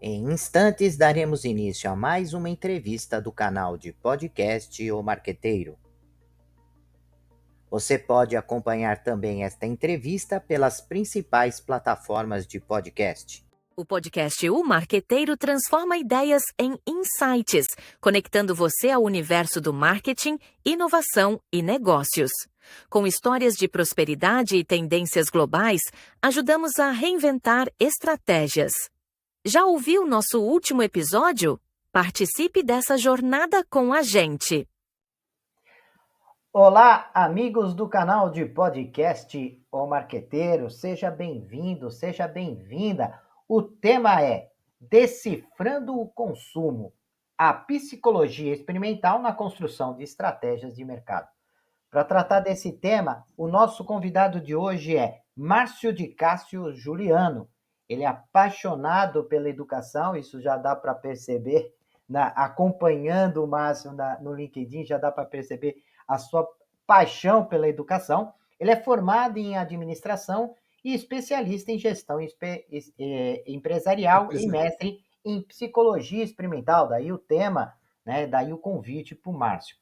Em instantes, daremos início a mais uma entrevista do canal de podcast O Marqueteiro. Você pode acompanhar também esta entrevista pelas principais plataformas de podcast. O podcast O Marqueteiro transforma ideias em insights, conectando você ao universo do marketing, inovação e negócios. Com histórias de prosperidade e tendências globais, ajudamos a reinventar estratégias. Já ouviu nosso último episódio? Participe dessa jornada com a gente. Olá, amigos do canal de podcast O Marqueteiro, seja bem-vindo, seja bem-vinda. O tema é Decifrando o Consumo, a psicologia experimental na construção de estratégias de mercado. Para tratar desse tema, o nosso convidado de hoje é Márcio de Cássio Juliano. Ele é apaixonado pela educação, isso já dá para perceber, acompanhando o Márcio no LinkedIn, já dá para perceber a sua paixão pela educação. Ele é formado em administração e especialista em gestão empresarial e mestre em psicologia experimental. Daí o tema, né? Daí o convite para o Márcio.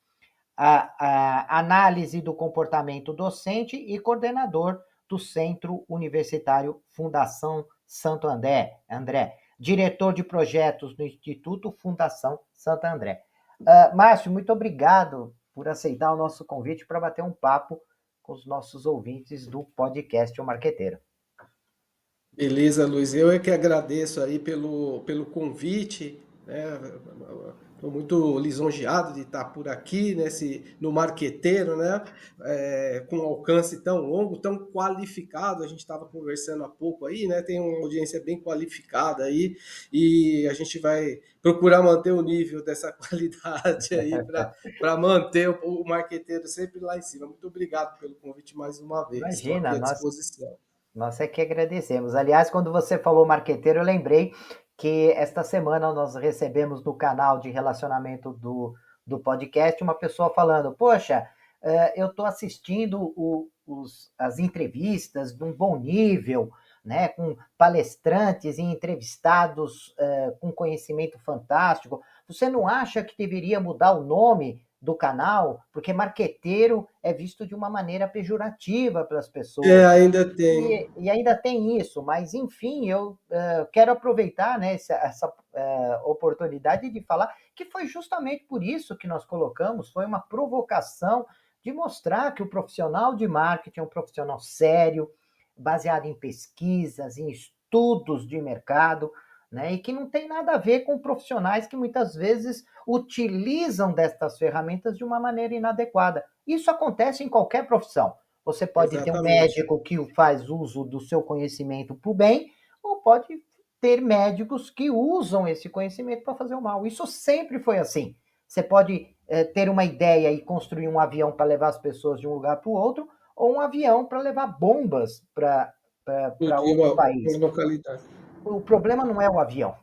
A análise do comportamento docente e coordenador do Centro Universitário Fundação Santo André, diretor de projetos no Instituto Fundação Santo André. Márcio, muito obrigado por aceitar o nosso convite para bater um papo com os nossos ouvintes do podcast O Marqueteiro. Beleza, Luiz. Eu é que agradeço aí pelo convite, né? Estou muito lisonjeado de estar por aqui, no Marqueteiro, né? Com um alcance tão longo, tão qualificado. A gente estava conversando há pouco aí, né? Tem uma audiência bem qualificada aí e a gente vai procurar manter o nível dessa qualidade aí para manter o Marqueteiro sempre lá em cima. Muito obrigado pelo convite mais uma vez. Estou aqui à disposição. Nós é que agradecemos. Aliás, quando você falou marqueteiro, eu lembrei que esta semana nós recebemos no canal de relacionamento do podcast uma pessoa falando, poxa, eu estou assistindo as entrevistas de um bom nível, né, com palestrantes e entrevistados com conhecimento fantástico. Você não acha que deveria mudar o nome do canal? Porque marqueteiro é visto de uma maneira pejorativa pelas pessoas. Ainda tem. E ainda tem isso, mas enfim, eu quero aproveitar, né, essa oportunidade de falar que foi justamente por isso que nós colocamos, foi uma provocação de mostrar que o profissional de marketing é um profissional sério, baseado em pesquisas, em estudos de mercado, né, e que não tem nada a ver com profissionais que muitas vezes utilizam destas ferramentas de uma maneira inadequada. Isso acontece em qualquer profissão. Você pode ter um médico que faz uso do seu conhecimento para o bem, ou pode ter médicos que usam esse conhecimento para fazer o mal. Isso sempre foi assim. Você pode ter uma ideia e construir um avião para levar as pessoas de um lugar para o outro, ou um avião para levar bombas para outro país. Localidade. O problema não é o avião,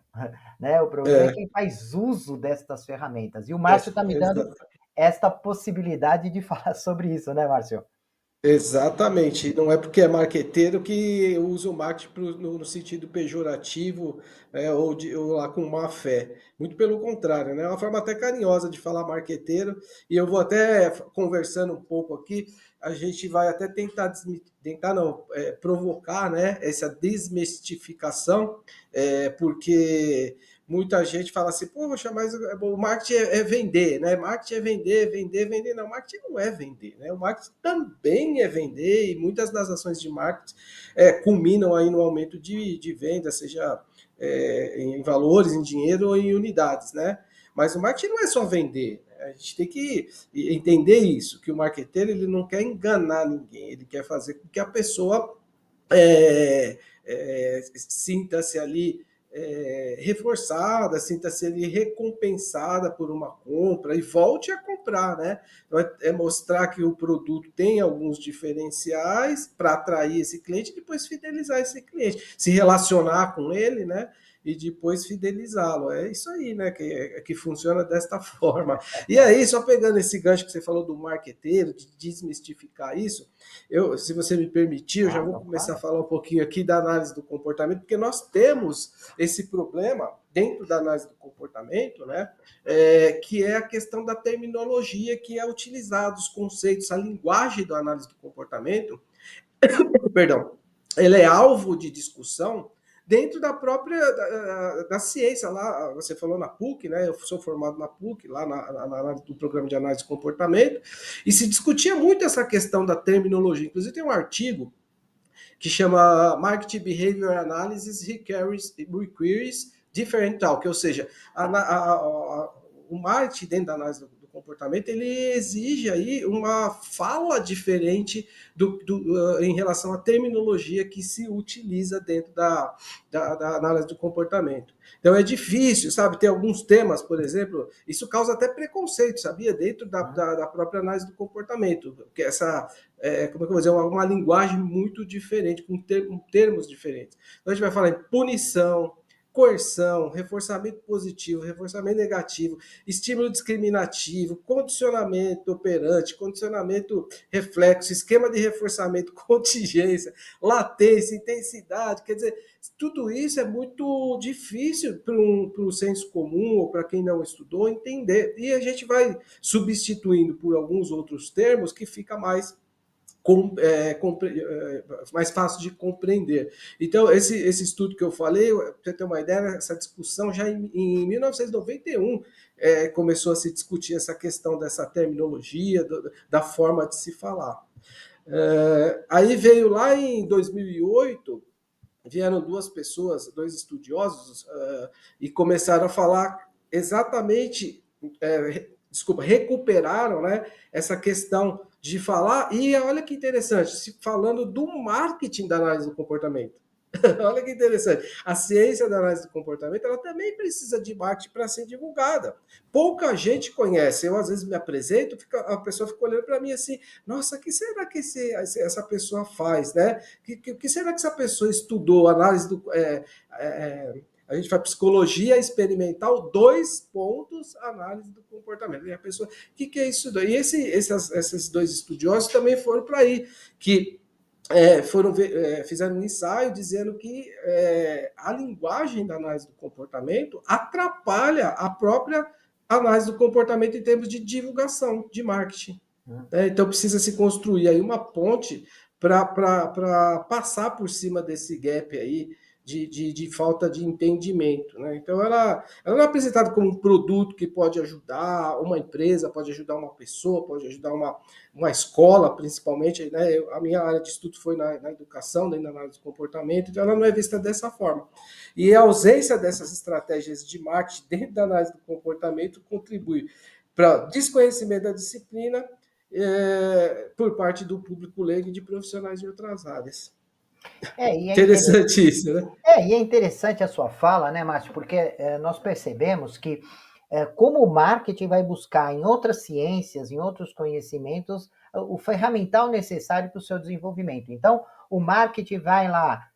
né? O problema é quem faz uso destas ferramentas. E o Márcio está me dando esta possibilidade de falar sobre isso, né, Márcio? Exatamente, não é porque é marqueteiro que usa o marketing no sentido pejorativo, ou lá com má fé. Muito pelo contrário, né? É uma forma até carinhosa de falar marqueteiro, e eu vou até conversando um pouco aqui, a gente vai até provocar, né, essa desmistificação, porque muita gente fala assim, poxa, mas o marketing é vender, né? Marketing é vender, vender, vender. Não, marketing não é vender, né? O marketing também é vender, e muitas das ações de marketing culminam aí no aumento de venda, seja em valores, em dinheiro ou em unidades, né? Mas o marketing não é só vender. A gente tem que entender isso, que o marqueteiro ele não quer enganar ninguém, ele quer fazer com que a pessoa sinta-se ali reforçada, sinta-se ali recompensada por uma compra e volte a comprar, né? Então, é mostrar que o produto tem alguns diferenciais para atrair esse cliente e depois fidelizar esse cliente, se relacionar com ele, né? e depois fidelizá-lo. É isso aí, né? Que funciona desta forma. E aí, só pegando esse gancho que você falou do marqueteiro, de desmistificar isso, se você me permitir, eu já vou Claro, começar a claro. falar um pouquinho aqui da análise do comportamento, porque nós temos esse problema dentro da análise do comportamento, né? Que é a questão da terminologia que é utilizada, os conceitos, a linguagem da análise do comportamento, perdão, ele é alvo de discussão dentro da própria da ciência. Lá, você falou na PUC, né? Eu sou formado na PUC, lá no programa de análise de comportamento, e se discutia muito essa questão da terminologia. Inclusive, tem um artigo que chama Market Behavior Analysis Requires Differential, que, ou seja, o marketing dentro da análise do comportamento, ele exige aí uma fala diferente em relação à terminologia que se utiliza dentro da análise do comportamento. Então é difícil, sabe? Tem alguns temas, por exemplo, isso causa até preconceito, sabia? Dentro da própria análise do comportamento, porque como é que eu vou dizer, uma linguagem muito diferente, com termos diferentes. Então a gente vai falar em punição, coerção, reforçamento positivo, reforçamento negativo, estímulo discriminativo, condicionamento operante, condicionamento reflexo, esquema de reforçamento, contingência, latência, intensidade. Quer dizer, tudo isso é muito difícil para o senso comum ou para quem não estudou entender. E a gente vai substituindo por alguns outros termos que fica mais fácil de compreender. Então, esse estudo que eu falei, para você ter uma ideia, essa discussão já em 1991 começou a se discutir essa questão dessa terminologia, da forma de se falar. Aí veio lá em 2008, vieram dois estudiosos, e começaram a falar exatamente, recuperaram, né, essa questão de falar, e olha que interessante, falando do marketing da análise do comportamento. Olha que interessante. A ciência da análise do comportamento, ela também precisa de marketing para ser divulgada. Pouca gente conhece. Eu, às vezes, me apresento, a pessoa fica olhando para mim assim, nossa, o que será que essa pessoa faz, né? O que será que essa pessoa estudou? Análise do... a gente faz psicologia experimental, 2 pontos, análise do comportamento. E a pessoa, o que é isso? E esses dois estudiosos também foram para aí, que fizeram um ensaio dizendo que a linguagem da análise do comportamento atrapalha a própria análise do comportamento em termos de divulgação, de marketing. Então precisa se construir aí uma ponte para passar por cima desse gap aí de falta de entendimento, né? Então ela não é apresentada como um produto que pode ajudar uma empresa, pode ajudar uma pessoa, pode ajudar uma escola, principalmente, né? A minha área de estudo foi na educação, na análise do comportamento, então ela não é vista dessa forma. E a ausência dessas estratégias de marketing dentro da análise do comportamento contribui para desconhecimento da disciplina por parte do público leigo e de profissionais de outras áreas. E é Interessantíssimo, né? E é interessante a sua fala, né, Márcio? Porque nós percebemos que como o marketing vai buscar em outras ciências, em outros conhecimentos, o ferramental necessário para o seu desenvolvimento. Então, o marketing vai lá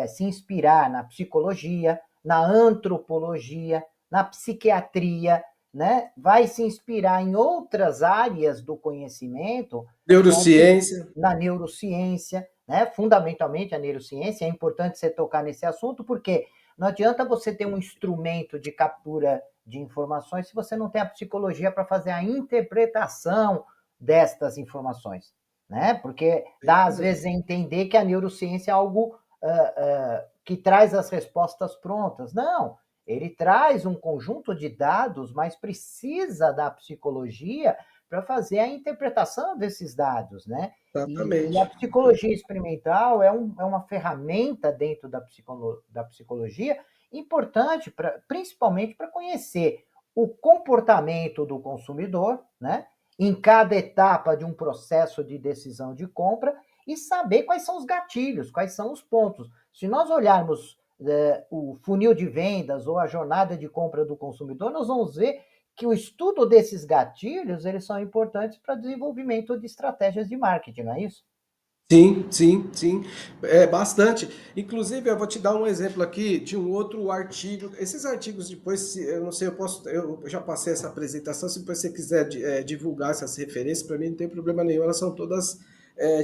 se inspirar na psicologia, na antropologia, na psiquiatria, né? Vai se inspirar em outras áreas do conhecimento, Neurociência. na neurociência, né? Fundamentalmente a neurociência. É importante você tocar nesse assunto, porque não adianta você ter um instrumento de captura de informações se você não tem a psicologia para fazer a interpretação destas informações, né? Porque dá às vezes a entender que a neurociência é algo que traz as respostas prontas. Não, ele traz um conjunto de dados, mas precisa da psicologia para fazer a interpretação desses dados, né? E a Exatamente. psicologia experimental é uma ferramenta dentro da psicologia importante, principalmente para conhecer o comportamento do consumidor, né? Em cada etapa de um processo de decisão de compra e saber quais são os gatilhos, quais são os pontos. Se nós olharmos o funil de vendas ou a jornada de compra do consumidor, nós vamos ver que o estudo desses gatilhos eles são importantes para o desenvolvimento de estratégias de marketing, não é isso? Sim, sim, sim, é bastante. Inclusive, eu vou te dar um exemplo aqui de um outro artigo. Esses artigos depois, eu não sei, eu já passei essa apresentação. Se você quiser divulgar essas referências, para mim não tem problema nenhum. Elas são todas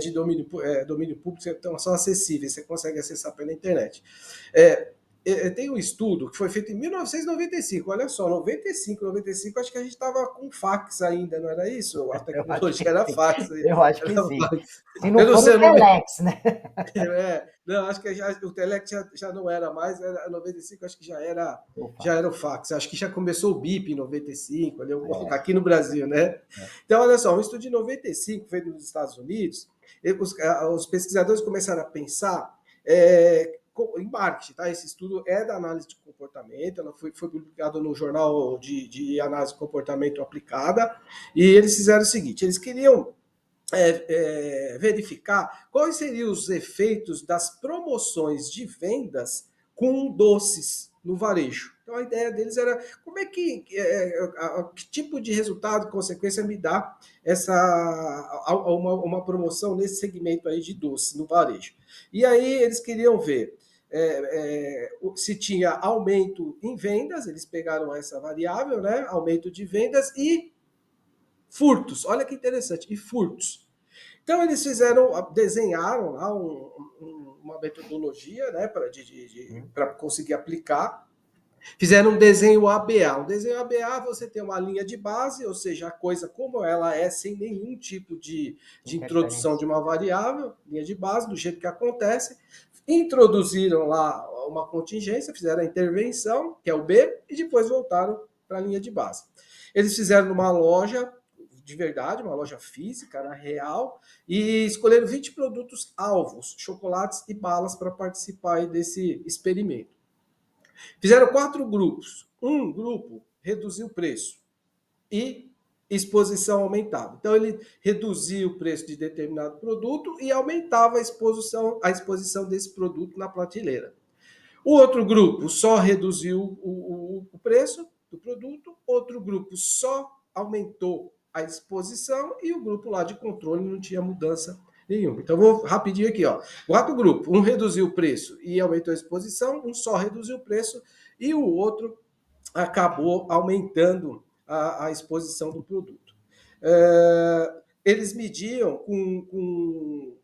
de domínio público, então são acessíveis. Você consegue acessar pela internet. É, tem um estudo que foi feito em 1995. Olha só, 95, acho que a gente estava com fax ainda, não era isso? A Eu acho tecnologia que era sim. fax. Eu acho Era que sim. fax. Se não Eu não for sei, o eu não me, Telex, né? não, acho que o Telex já não era mais, era 95, acho que O já fax. era o fax. Acho que já começou o BIP em 95, ali, É, aqui no Brasil, né? é. Então, olha só, um estudo de 95 feito nos Estados Unidos, os pesquisadores começaram a pensar em marketing, tá? Esse estudo é da análise de comportamento, ela foi publicado no jornal de análise de comportamento aplicada, e eles fizeram o seguinte, eles queriam verificar quais seriam os efeitos das promoções de vendas com doces no varejo. Então a ideia deles era como é que tipo de resultado, consequência me dá uma promoção nesse segmento aí de doces no varejo. E aí eles queriam ver se tinha aumento em vendas, eles pegaram essa variável, né? Aumento de vendas e furtos. Olha que interessante, e furtos. Então eles desenharam lá uma metodologia, né, para conseguir aplicar. Fizeram um desenho ABA. Um desenho ABA, você tem uma linha de base, ou seja, a coisa como ela é, sem nenhum tipo de introdução Interferência. de uma variável, linha de base, do jeito que acontece. Introduziram lá uma contingência, fizeram a intervenção, que é o B, e depois voltaram para a linha de base. Eles fizeram numa loja de verdade, uma loja física, na real, e escolheram 20 produtos alvos, chocolates e balas para participar desse experimento. Fizeram 4 grupos. Um grupo reduziu o preço e exposição aumentava. Então ele reduzia o preço de determinado produto e aumentava a exposição desse produto na prateleira. O outro grupo só reduziu o preço do produto, outro grupo só aumentou a exposição e o grupo lá de controle não tinha mudança nenhuma. Então vou rapidinho aqui, ó. Quatro grupos, um reduziu o preço e aumentou a exposição, um só reduziu o preço e o outro acabou aumentando a exposição do produto. Eles mediam com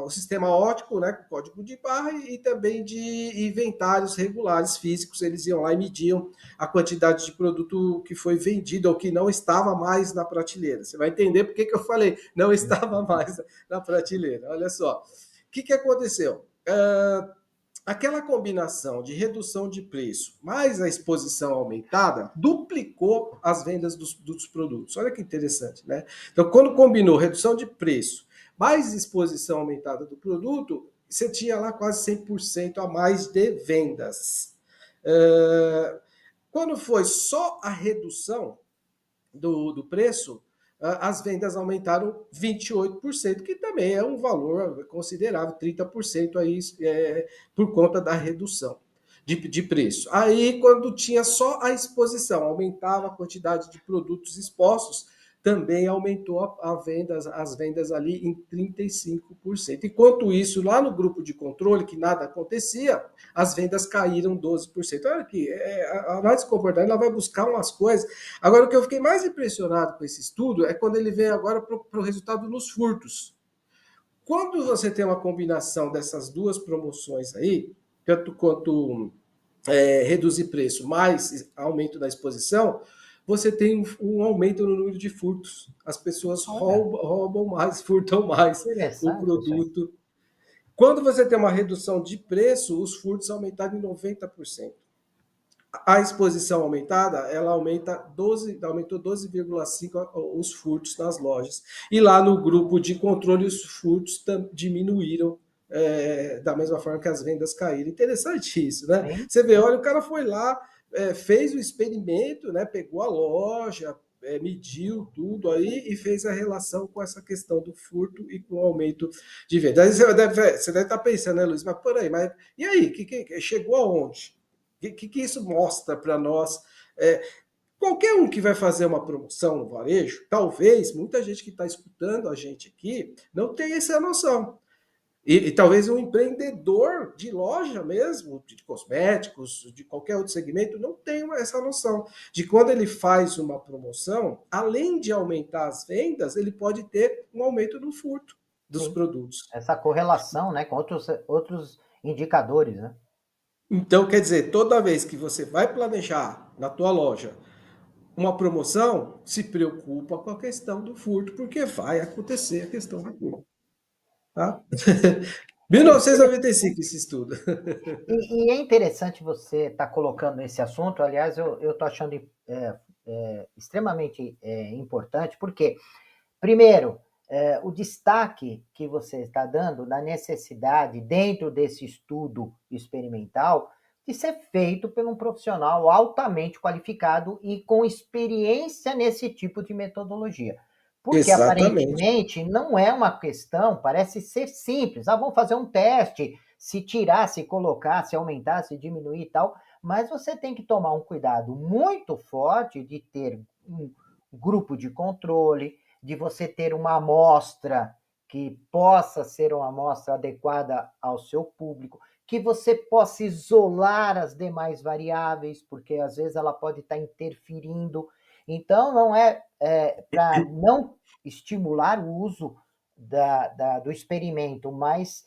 o sistema óptico, né, com código de barra e também de inventários regulares físicos. Eles iam lá e mediam a quantidade de produto que foi vendido ou que não estava mais na prateleira. Você vai entender por que eu falei não estava mais na prateleira. Olha só. O que aconteceu? Aquela combinação de redução de preço mais a exposição aumentada duplicou as vendas dos produtos. Olha que interessante, né? Então, quando combinou redução de preço mais exposição aumentada do produto, você tinha lá quase 100% a mais de vendas. Quando foi só a redução do preço, as vendas aumentaram 28%, que também é um valor considerável, 30% aí, por conta da redução de preço. Aí, quando tinha só a exposição, aumentava a quantidade de produtos expostos, também aumentou as vendas ali em 35%. Enquanto isso, lá no grupo de controle, que nada acontecia, as vendas caíram 12%. Olha aqui, a análise de comportamento ela vai buscar umas coisas. Agora, o que eu fiquei mais impressionado com esse estudo é quando ele vem agora para o resultado nos furtos. Quando você tem uma combinação dessas duas promoções aí, tanto quanto reduzir preço mais aumento da exposição, você tem um aumento no número de furtos. As pessoas Olha, roubam mais, furtam mais o interessante isso aí. produto. Quando você tem uma redução de preço, os furtos aumentaram em 90%. A exposição aumentada, ela aumentou 12,5% os furtos nas lojas. E lá no grupo de controle, os furtos diminuíram da mesma forma que as vendas caíram. Interessante isso, né? Sim, Você vê, sim. olha, o cara foi lá, fez o experimento, né? Pegou a loja, mediu tudo aí e fez a relação com essa questão do furto e com o aumento de vendas. Aí você deve estar pensando, né, Luiz? Mas por aí, mas e aí? Chegou aonde? O que isso mostra para nós? Qualquer um que vai fazer uma promoção no varejo, talvez muita gente que está escutando a gente aqui não tenha essa noção. E talvez um empreendedor de loja mesmo, de cosméticos, de qualquer outro segmento, não tenha essa noção de quando ele faz uma promoção, além de aumentar as vendas, ele pode ter um aumento do furto dos Sim, produtos. essa correlação, né, com outros indicadores, né? Então, quer dizer, toda vez que você vai planejar na tua loja uma promoção, se preocupa com a questão do furto, porque vai acontecer a questão do furto. Tá? É interessante. 1995 esse estudo. E é interessante você estar colocando esse assunto. Aliás, eu estou achando extremamente importante, porque, primeiro, o destaque que você está dando da necessidade, dentro desse estudo experimental, de ser feito por um profissional altamente qualificado e com experiência nesse tipo de metodologia. Porque Exatamente. aparentemente não é uma questão, parece ser simples. Ah, vamos fazer um teste, se tirar, se colocar, se aumentar, se diminuir e tal. Mas você tem que tomar um cuidado muito forte de ter um grupo de controle, de você ter uma amostra que possa ser uma amostra adequada ao seu público, que você possa isolar as demais variáveis, porque às vezes ela pode estar interferindo. Então, não para não estimular o uso do experimento, mas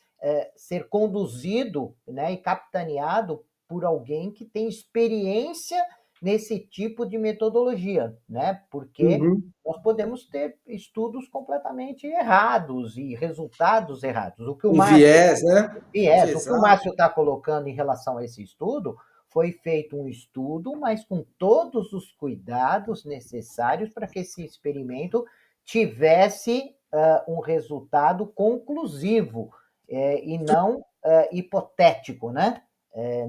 ser conduzido, né, e capitaneado por alguém que tem experiência nesse tipo de metodologia, né? Porque Uhum. nós podemos ter estudos completamente errados e resultados errados. Um viés, né? O que o Exato. Márcio está colocando em relação a esse estudo foi feito um estudo, mas com todos os cuidados necessários para que esse experimento tivesse um resultado conclusivo e não hipotético, né?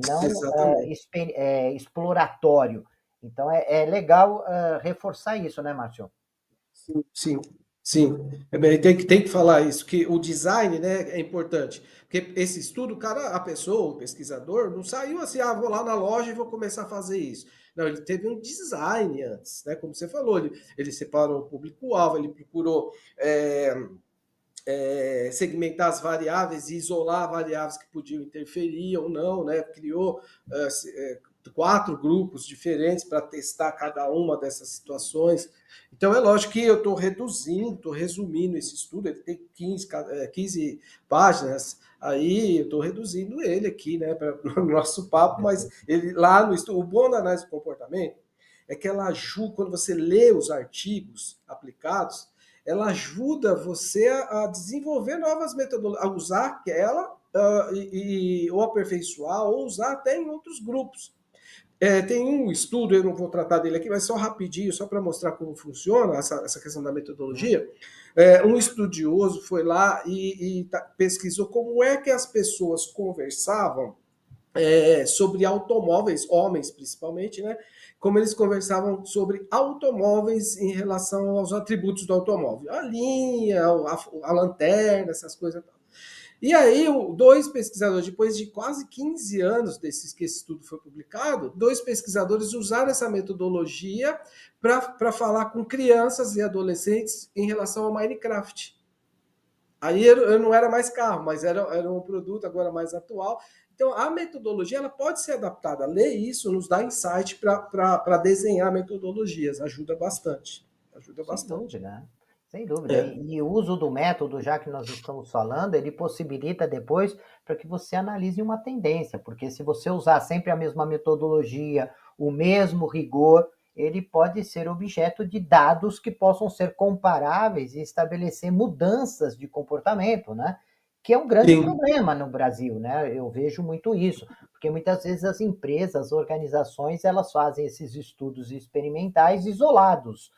Não Exatamente. exploratório. Então é legal reforçar isso, né, Márcio? Sim, sim, sim. É bem, tem que falar isso, que o design, né, é importante. Porque esse estudo, o cara, a pessoa, o pesquisador, não saiu assim, ah, vou lá na loja e vou começar a fazer isso. Não, ele teve um design antes, né? Como você falou, ele separou o público-alvo, ele procurou segmentar as variáveis e isolar variáveis que podiam interferir ou não, né? Criou 4 grupos diferentes para testar cada uma dessas situações. Então, é lógico que eu estou reduzindo, estou resumindo esse estudo, ele tem 15 páginas, aí eu estou reduzindo ele aqui, né, para o nosso papo, mas ele lá no estudo, o bom da análise do comportamento é que ela ajuda, quando você lê os artigos aplicados, ela ajuda você a desenvolver novas metodologias, a usar ela ou aperfeiçoar, ou usar até em outros grupos. Tem um estudo, eu não vou tratar dele aqui, mas só rapidinho, só para mostrar como funciona essa questão da Hum. metodologia. Um estudioso foi lá e pesquisou como é que as pessoas conversavam sobre automóveis, homens principalmente, né? Como eles conversavam sobre automóveis em relação aos atributos do automóvel. A linha, a lanterna, essas coisas. E aí, dois pesquisadores, depois de quase 15 anos desses que esse estudo foi publicado, dois pesquisadores usaram essa metodologia para falar com crianças e adolescentes em relação ao Minecraft. Aí eu não era mais carro, mas era um produto agora mais atual. Então, a metodologia ela pode ser adaptada. Ler isso nos dá insight para desenhar metodologias. Ajuda bastante. Ajuda Sem bastante. dúvida, né? Sem dúvida. É. E o uso do método, já que nós estamos falando, ele possibilita depois para que você analise uma tendência, porque se você usar sempre a mesma metodologia, o mesmo rigor, ele pode ser objeto de dados que possam ser comparáveis e estabelecer mudanças de comportamento, né? Que é um grande Sim. problema no Brasil, né? Eu vejo muito isso, porque muitas vezes as empresas, as organizações, elas fazem esses estudos experimentais isolados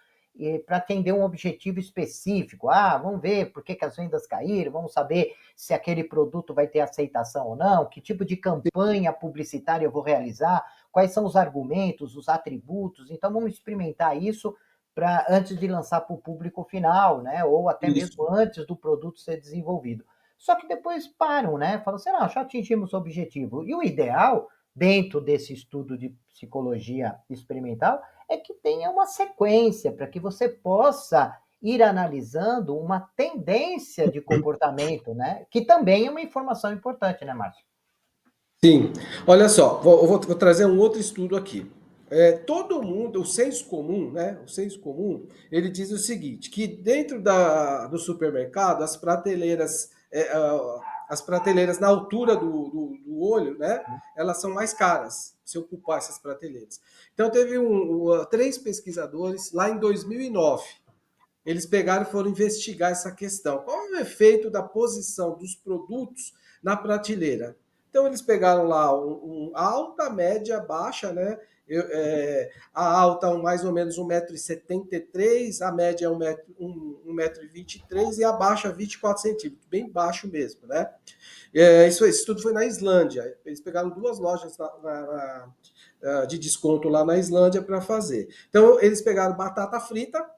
para atender um objetivo específico. Ah, vamos ver por que as vendas caíram, vamos saber se aquele produto vai ter aceitação ou não, que tipo de campanha publicitária eu vou realizar, quais são os argumentos, os atributos. Então, vamos experimentar isso para antes de lançar para o público final, né? Ou até Isso. mesmo antes do produto ser desenvolvido. Só que depois param, né? Falam assim, não, já atingimos o objetivo. E o ideal, dentro desse estudo de psicologia experimental, é que tenha uma sequência para que você possa ir analisando uma tendência de comportamento, né? Que também é uma informação importante, né, Márcio? Sim, olha só, vou trazer um outro estudo aqui. Todo mundo, o senso comum, né? O senso comum, ele diz o seguinte, que dentro do supermercado, as prateleiras na altura do olho, né? Elas são mais caras, se ocupar essas prateleiras. Então, teve três pesquisadores lá em 2009. Eles pegaram e foram investigar essa questão. Qual é o efeito da posição dos produtos na prateleira? Então, eles pegaram lá alta, média, baixa, né? A alta mais ou menos 1,73 m, a média é 1,23 m e a baixa 24 centímetros, bem baixo mesmo, né? Isso tudo foi na Islândia. Eles pegaram duas lojas de desconto lá na Islândia para fazer. Então, eles pegaram batata frita,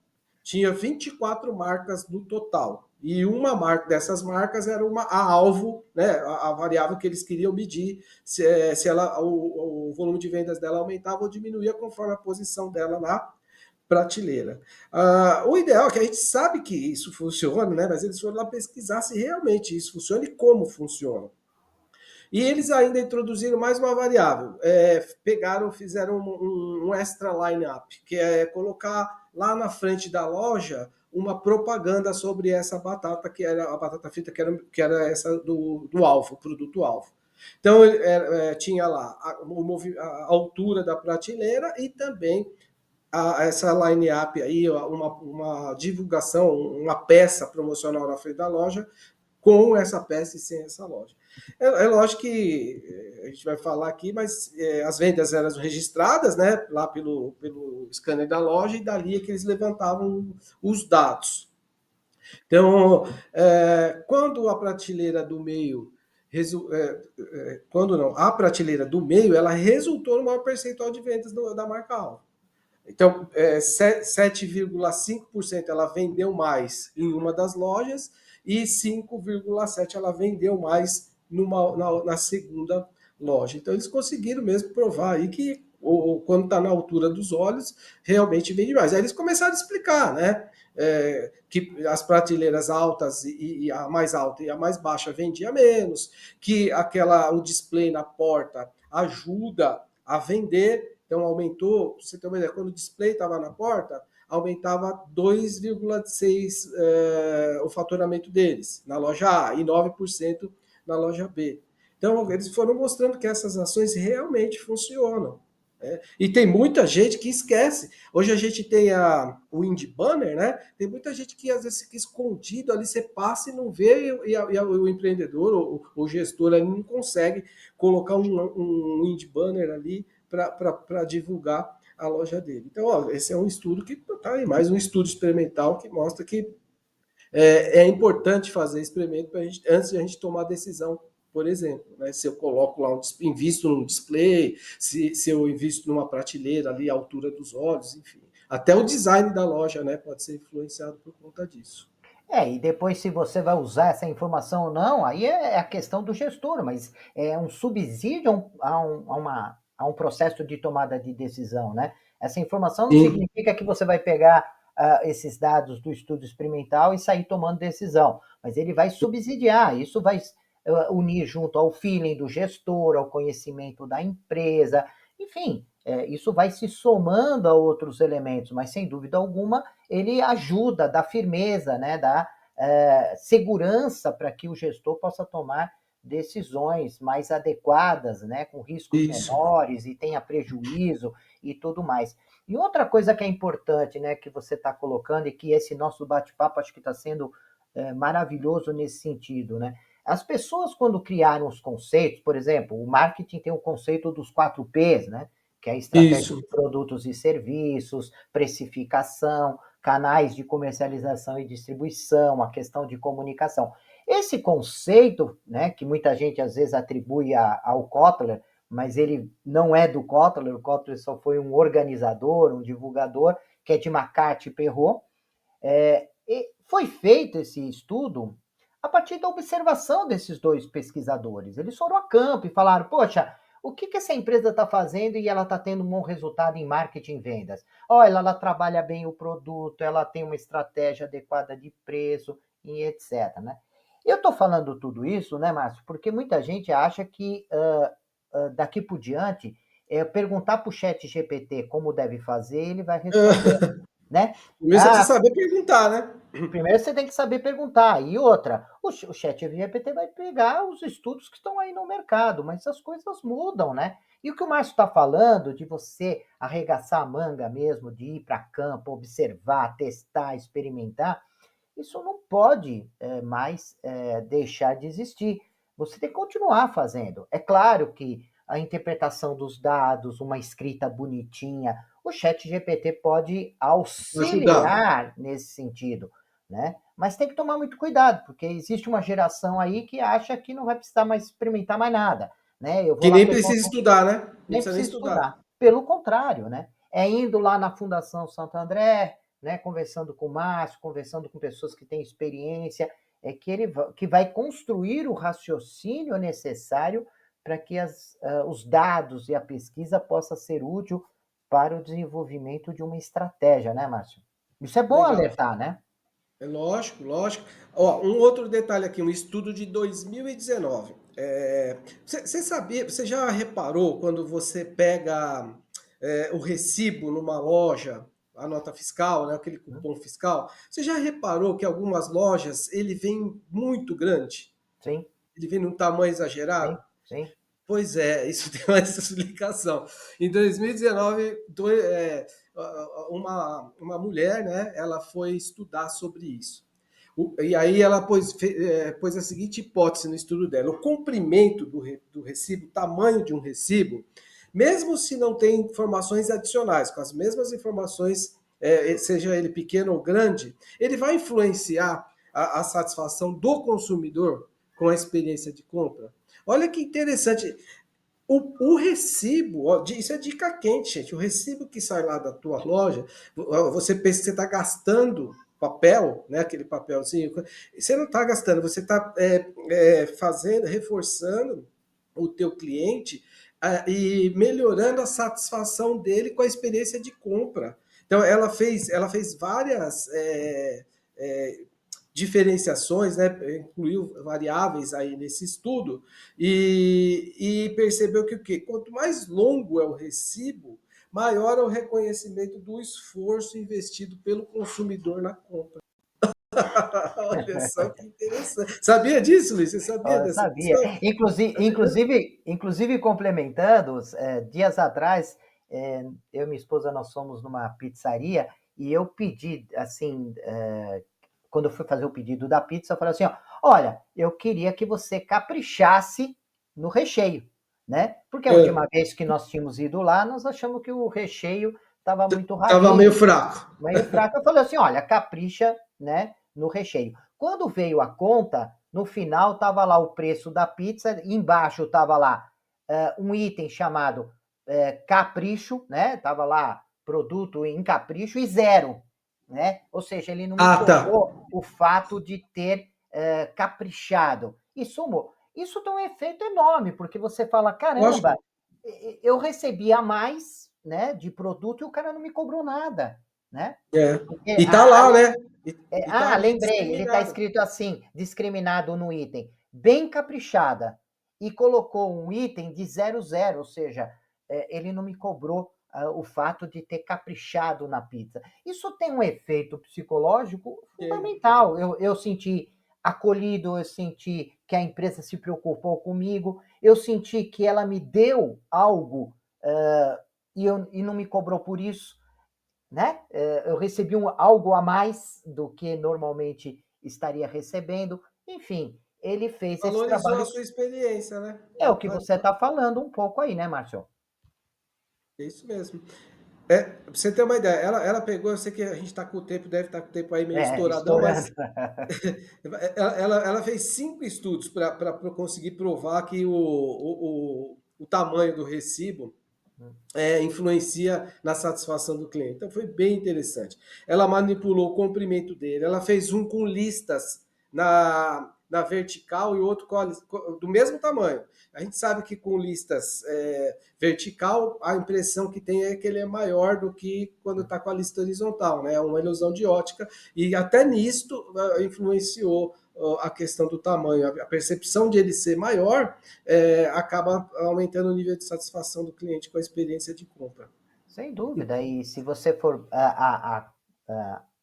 tinha 24 marcas no total. E uma marca dessas marcas era a alvo, né, a variável que eles queriam medir se o volume de vendas dela aumentava ou diminuía conforme a posição dela na prateleira. O ideal é que a gente sabe que isso funciona, né, mas eles foram lá pesquisar se realmente isso funciona e como funciona. E eles ainda introduziram mais uma variável. Fizeram um extra line-up, que é colocar lá na frente da loja uma propaganda sobre essa batata, que era a batata frita, que era essa do alvo, o produto-alvo. Então, tinha lá a altura da prateleira e também essa line-up aí, uma divulgação, uma peça promocional na frente da loja, com essa peça e sem essa loja. É lógico que a gente vai falar aqui, mas as vendas eram registradas, né, lá pelo scanner da loja, e dali é que eles levantavam os dados. Então, quando a prateleira do meio, quando não, a prateleira do meio, ela resultou no maior percentual de vendas da marca alvo. Então, 7,5% ela vendeu mais em uma das lojas e 5,7% ela vendeu mais na segunda loja. Então, eles conseguiram mesmo provar aí que quando está na altura dos olhos, realmente vende mais. Aí eles começaram a explicar, né? Que as prateleiras altas e a mais alta e a mais baixa vendia menos, que o display na porta ajuda a vender. Então, aumentou, você tem uma ideia, quando o display estava na porta, aumentava 2,6% o faturamento deles na loja A e 9% na loja B. Então, eles foram mostrando que essas ações realmente funcionam. Né? E tem muita gente que esquece. Hoje a gente tem o Indie Banner, né? Tem muita gente que às vezes fica escondido ali, você passa e não vê, e o empreendedor, o gestor ali não consegue colocar um Indie Banner ali para divulgar a loja dele. Então, esse é um estudo que está aí, mais um estudo experimental que mostra que é importante fazer experimento antes de a gente tomar decisão, por exemplo. Né? Se eu coloco lá, invisto num display, se eu invisto numa prateleira ali à altura dos olhos, enfim. Até o design da loja, né, pode ser influenciado por conta disso. E depois se você vai usar essa informação ou não, aí é a questão do gestor, mas é um subsídio a um processo de tomada de decisão, né? Essa informação não Sim. significa que você vai pegar esses dados do estudo experimental e sair tomando decisão, mas ele vai subsidiar, isso vai unir junto ao feeling do gestor, ao conhecimento da empresa, enfim, isso vai se somando a outros elementos, mas sem dúvida alguma ele ajuda, dá firmeza, né, dá segurança para que o gestor possa tomar decisões mais adequadas, né, com riscos Isso. menores e tenha prejuízo e tudo mais. E outra coisa que é importante, né, que você está colocando e que esse nosso bate-papo acho que está sendo maravilhoso nesse sentido, né? As pessoas quando criaram os conceitos, por exemplo, o marketing tem o conceito dos 4 P's, né? Que é a estratégia Isso. de produtos e serviços, precificação, canais de comercialização e distribuição, a questão de comunicação. Esse conceito, né, que muita gente às vezes atribui ao Kotler, mas ele não é do Kotler, o Kotler só foi um organizador, um divulgador, que é de McCarthy e Perrot. Foi feito esse estudo a partir da observação desses dois pesquisadores. Eles foram a campo e falaram, poxa, o que que essa empresa está fazendo e ela está tendo um bom resultado em marketing e vendas? Olha, ela trabalha bem o produto, ela tem uma estratégia adequada de preço e etc, né? Eu estou falando tudo isso, né, Márcio, porque muita gente acha que daqui por diante, perguntar para o chat GPT como deve fazer, ele vai responder, né? Primeiro você Ah, precisa saber perguntar, né? primeiro você tem que saber perguntar. E outra, o chat GPT vai pegar os estudos que estão aí no mercado, mas as coisas mudam, né? E o que o Márcio está falando de você arregaçar a manga mesmo, de ir para campo, observar, testar, experimentar, isso não pode mais deixar de existir. Você tem que continuar fazendo. É claro que a interpretação dos dados, uma escrita bonitinha, o chat GPT pode Ajudar. auxiliar nesse sentido, né? Mas tem que tomar muito cuidado, porque existe uma geração aí que acha que não vai precisar mais experimentar mais nada, né? Eu vou Que lá, nem pergunto, precisa estudar, né? Nem nem precisa nem precisa estudar. estudar. Pelo contrário, né? É indo lá na Fundação Santo André, né? Conversando com o Márcio, conversando com pessoas que têm experiência, que ele que vai construir o raciocínio necessário para que os dados e a pesquisa possa ser útil para o desenvolvimento de uma estratégia, né, Márcio? Isso é bom Legal. alertar, né? É lógico, lógico. Ó, um outro detalhe aqui, um estudo de 2019. Você sabia, você já reparou quando você pega o recibo numa loja, a nota fiscal, né, aquele cupom fiscal, você já reparou que algumas lojas ele vem muito grande? Sim, Ele vem num tamanho sim, exagerado? sim. Pois é, isso tem uma explicação. Em 2019, uma mulher, né, ela foi estudar sobre isso. E aí ela pôs a seguinte hipótese no estudo dela: o comprimento do recibo, o tamanho de um recibo, mesmo se não tem informações adicionais, com as mesmas informações, seja ele pequeno ou grande, ele vai influenciar a satisfação do consumidor com a experiência de compra. Olha que interessante. O recibo, ó, isso é dica quente, gente. O recibo que sai lá da tua loja, você pensa que você está gastando papel, né? Aquele papelzinho. Você não está gastando, você está fazendo, reforçando o teu cliente e melhorando a satisfação dele com a experiência de compra. Então, ela fez várias diferenciações, né? Incluiu variáveis aí nesse estudo e percebeu que o quê? Quanto mais longo é o recibo, maior é o reconhecimento do esforço investido pelo consumidor na compra. Olha só que interessante. Sabia disso, Luiz? Você sabia Eu dessa sabia. questão? Inclusive complementando, dias atrás, eu e minha esposa, nós fomos numa pizzaria e eu pedi, assim, quando eu fui fazer o pedido da pizza, eu falei assim, ó, olha, eu queria que você caprichasse no recheio, né? Porque a última vez que nós tínhamos ido lá, nós achamos que o recheio estava muito Tava ralinho, meio fraco. meio fraco. Eu falei assim, olha, capricha, né, no recheio. Quando veio a conta, no final estava lá o preço da pizza, embaixo estava lá um item chamado capricho, né? Tava lá produto em capricho e zero, né? Ou seja, ele não me Ah, tá. cobrou o fato de ter caprichado. Isso tem um efeito enorme, porque você fala, Lógico. caramba, eu recebi a mais, né, de produto e o cara não me cobrou nada, né? É. Porque E tá lá, né? E tá ali lembrei, ele está discriminado. escrito assim, discriminado no item, bem caprichada, e colocou um item de 00, ou seja, ele não me cobrou o fato de ter caprichado na pizza. Isso tem um efeito psicológico É. fundamental. Eu senti acolhido, eu senti que a empresa se preocupou comigo, eu senti que ela me deu algo e não me cobrou por isso, né? Eu recebi algo a mais do que normalmente estaria recebendo. Enfim, ele fez esse Valorizou trabalho. a sua experiência, né? É o que você está falando um pouco aí, né, Márcio? É isso mesmo. Pra você ter uma ideia, ela pegou, eu sei que a gente está com o tempo, deve estar com o tempo aí meio estouradão, Estourando. mas ela fez 5 estudos para conseguir provar que o tamanho do recibo influencia na satisfação do cliente. Então foi bem interessante. Ela manipulou o comprimento dele, ela fez um com listas na vertical e outro do mesmo tamanho. A gente sabe que com listas vertical, a impressão que tem é que ele é maior do que quando está com a lista horizontal, né? É uma ilusão de ótica, e até nisto influenciou a questão do tamanho. A percepção de ele ser maior acaba aumentando o nível de satisfação do cliente com a experiência de compra. Sem dúvida. E se você for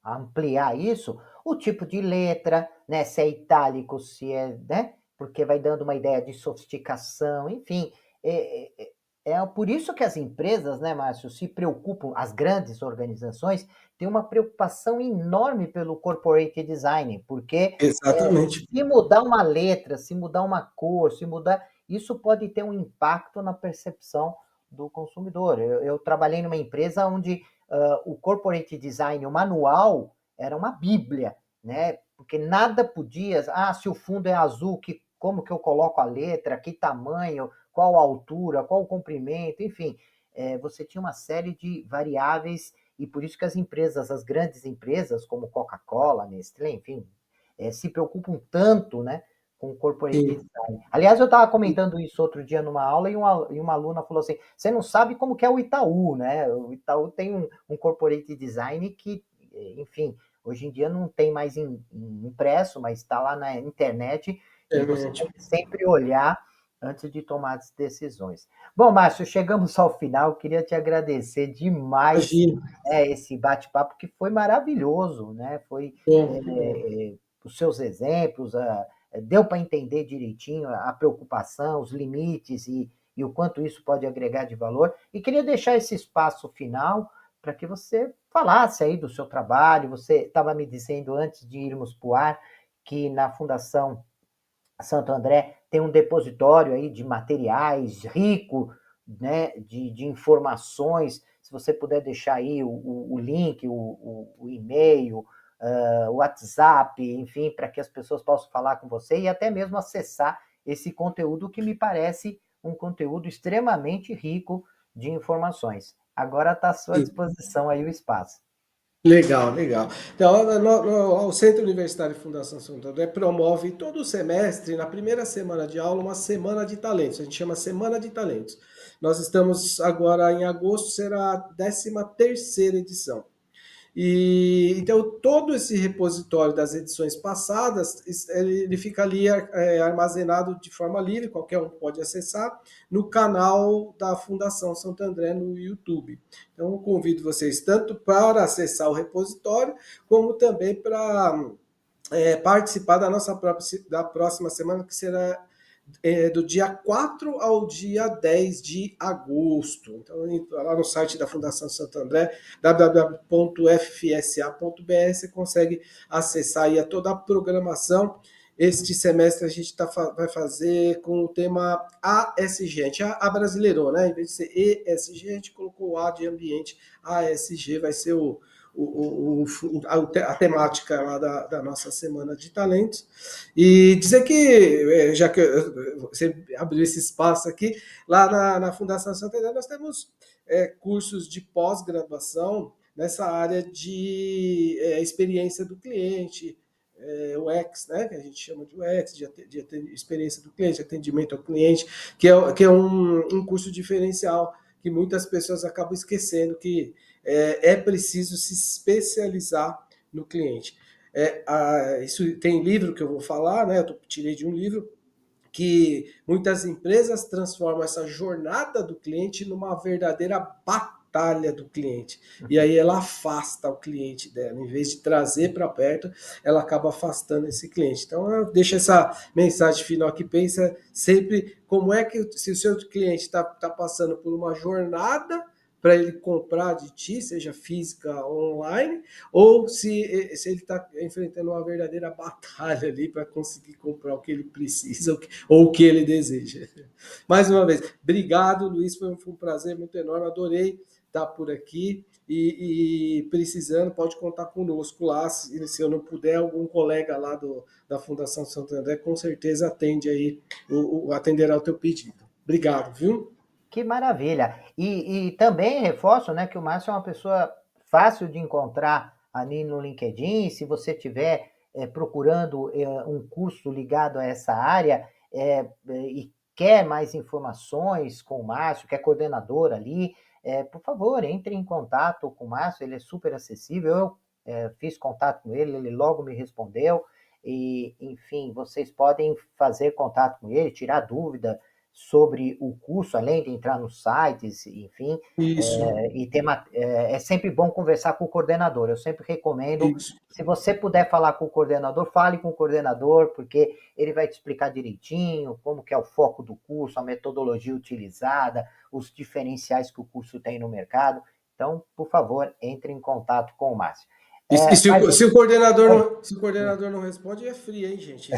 ampliar isso, o tipo de letra, né? Se é itálico, se é, né? Porque vai dando uma ideia de sofisticação, enfim. É por isso que as empresas, né, Márcio, se preocupam, as grandes organizações têm uma preocupação enorme pelo corporate design, porque Exatamente. se mudar uma letra, se mudar uma cor, se mudar, isso pode ter um impacto na percepção do consumidor. Eu trabalhei numa empresa onde o corporate design, o manual, era uma bíblia, né? Porque nada podia, se o fundo é azul, como que eu coloco a letra, que tamanho, qual a altura, qual o comprimento, enfim, você tinha uma série de variáveis e por isso que as empresas, as grandes empresas, como Coca-Cola, Nestlé, enfim, se preocupam tanto, né, com o corporate Sim. design. Aliás, eu estava comentando isso outro dia numa aula e uma aluna falou assim: você não sabe como que é o Itaú, né? O Itaú tem um corporate design que, enfim, hoje em dia não tem mais impresso, mas está lá na internet e você tem que sempre olhar antes de tomar as decisões. Bom, Márcio, chegamos ao final. Queria te agradecer demais Imagina. esse bate-papo que foi maravilhoso, né? Foi Bom, que bom. os seus exemplos, deu para entender direitinho a preocupação, os limites e o quanto isso pode agregar de valor. E queria deixar esse espaço final para que você falasse aí do seu trabalho. Você estava me dizendo antes de irmos para o ar que na Fundação Santo André tem um depositório aí de materiais rico, né, de informações. Se você puder deixar aí o link, o e-mail, o WhatsApp, enfim, para que as pessoas possam falar com você e até mesmo acessar esse conteúdo que me parece um conteúdo extremamente rico de informações. Agora está à sua Sim. disposição aí o espaço. Legal, legal. Então, o Centro Universitário Fundação Santo André promove todo semestre, na primeira semana de aula, uma semana de talentos. A gente chama Semana de Talentos. Nós estamos agora em agosto, será a 13ª edição. E então todo esse repositório das edições passadas, ele fica ali armazenado de forma livre, qualquer um pode acessar no canal da Fundação Santo André no YouTube. Então eu convido vocês tanto para acessar o repositório, como também para participar da próxima semana, que será do dia 4 ao dia 10 de agosto. Então, lá no site da Fundação Santo André, www.ffsa.br, você consegue acessar aí toda a programação. Este semestre a gente vai fazer com o tema ASG. A gente abrasileirou, né? Em vez de ser ESG, a gente colocou o A de ambiente. ASG vai ser a temática lá da nossa Semana de Talentos. E dizer que, já que você abriu esse espaço aqui, lá na Fundação Santa Helena nós temos cursos de pós-graduação nessa área de experiência do cliente, UX, né, que a gente chama de UX, de experiência do cliente, atendimento ao cliente, que é um curso diferencial que muitas pessoas acabam esquecendo que é preciso se especializar no cliente. Isso tem livro que eu vou falar, né? Eu tirei de um livro que muitas empresas transformam essa jornada do cliente numa verdadeira batalha do cliente. E aí ela afasta o cliente dela. Em vez de trazer para perto, ela acaba afastando esse cliente. Então, eu deixo essa mensagem final aqui. Pensa sempre como é que, se o seu cliente está passando por uma jornada para ele comprar de ti, seja física ou online, ou se ele está enfrentando uma verdadeira batalha ali para conseguir comprar o que ele precisa ou o que ele deseja. Mais uma vez, obrigado, Luiz, foi um prazer muito enorme, adorei estar por aqui e precisando, pode contar conosco lá, se eu não puder, algum colega lá da Fundação Santo André com certeza atende aí, atenderá o teu pedido. Obrigado, viu? Que maravilha! E também reforço, né, que o Márcio é uma pessoa fácil de encontrar ali no LinkedIn. Se você tiver procurando um curso ligado a essa área e quer mais informações com o Márcio, que é coordenador ali, por favor, entre em contato com o Márcio, ele é super acessível. Eu fiz contato com ele, ele logo me respondeu. E, enfim, vocês podem fazer contato com ele, tirar dúvida sobre o curso, além de entrar nos sites, enfim, Isso, e ter é sempre bom conversar com o coordenador. Eu sempre recomendo, isso. se você puder falar com o coordenador, fale com o coordenador, porque ele vai te explicar direitinho como que é o foco do curso, a metodologia utilizada, os diferenciais que o curso tem no mercado. Então, por favor, entre em contato com o Márcio. E Mas, oi. se o coordenador não responde, é frio, hein, gente?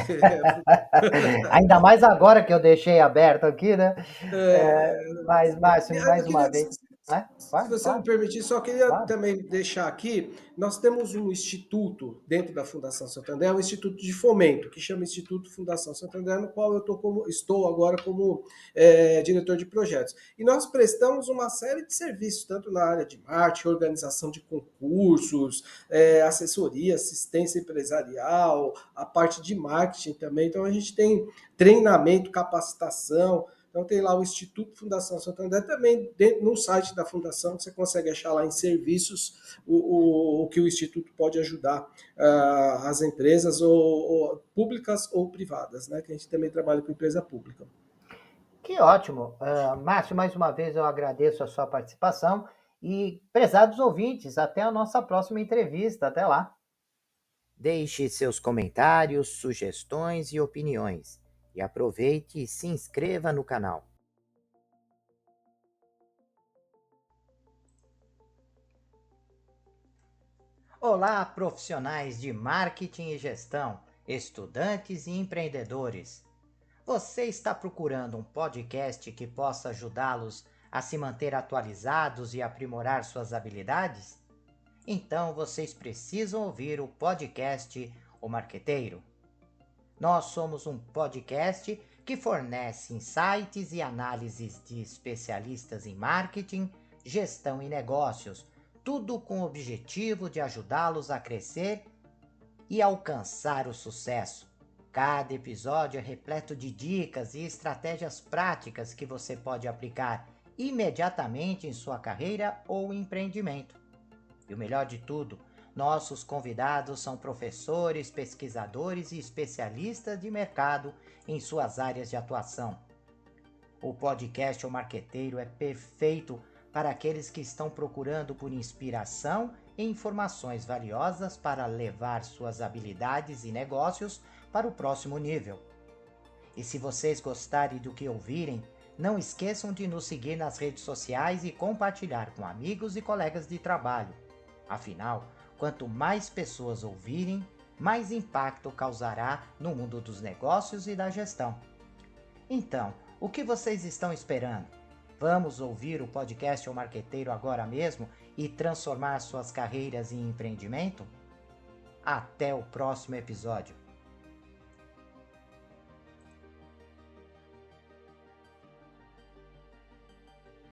Ainda mais agora que eu deixei aberto aqui, né? É, Mas, Márcio, eu mais uma queria, vez, né? se Claro, você me claro, permitir, só queria claro. também deixar aqui, nós temos um instituto dentro da Fundação Santander, um instituto de fomento, que chama Instituto Fundação Santander, no qual eu estou agora como diretor de projetos. E nós prestamos uma série de serviços, tanto na área de marketing, organização de concursos, assessoria, assistência empresarial, a parte de marketing também. Então a gente tem treinamento, capacitação. Então tem lá o Instituto Fundação Santander, também no site da Fundação você consegue achar lá em serviços o que o Instituto pode ajudar as empresas públicas ou privadas, né? Que a gente também trabalha com empresa pública. Que ótimo. Márcio, mais uma vez eu agradeço a sua participação e, prezados ouvintes, até a nossa próxima entrevista. Até lá. Deixe seus comentários, sugestões e opiniões. E aproveite e se inscreva no canal. Olá, profissionais de marketing e gestão, estudantes e empreendedores. Você está procurando um podcast que possa ajudá-los a se manter atualizados e aprimorar suas habilidades? Então vocês precisam ouvir o podcast O Marqueteiro. Nós somos um podcast que fornece insights e análises de especialistas em marketing, gestão e negócios, tudo com o objetivo de ajudá-los a crescer e alcançar o sucesso. Cada episódio é repleto de dicas e estratégias práticas que você pode aplicar imediatamente em sua carreira ou empreendimento. E o melhor de tudo, nossos convidados são professores, pesquisadores e especialistas de mercado em suas áreas de atuação. O podcast O Marqueteiro é perfeito para aqueles que estão procurando por inspiração e informações valiosas para levar suas habilidades e negócios para o próximo nível. E se vocês gostarem do que ouvirem, não esqueçam de nos seguir nas redes sociais e compartilhar com amigos e colegas de trabalho. Afinal, quanto mais pessoas ouvirem, mais impacto causará no mundo dos negócios e da gestão. Então, o que vocês estão esperando? Vamos ouvir o podcast O Marqueteiro agora mesmo e transformar suas carreiras em empreendimento? Até o próximo episódio.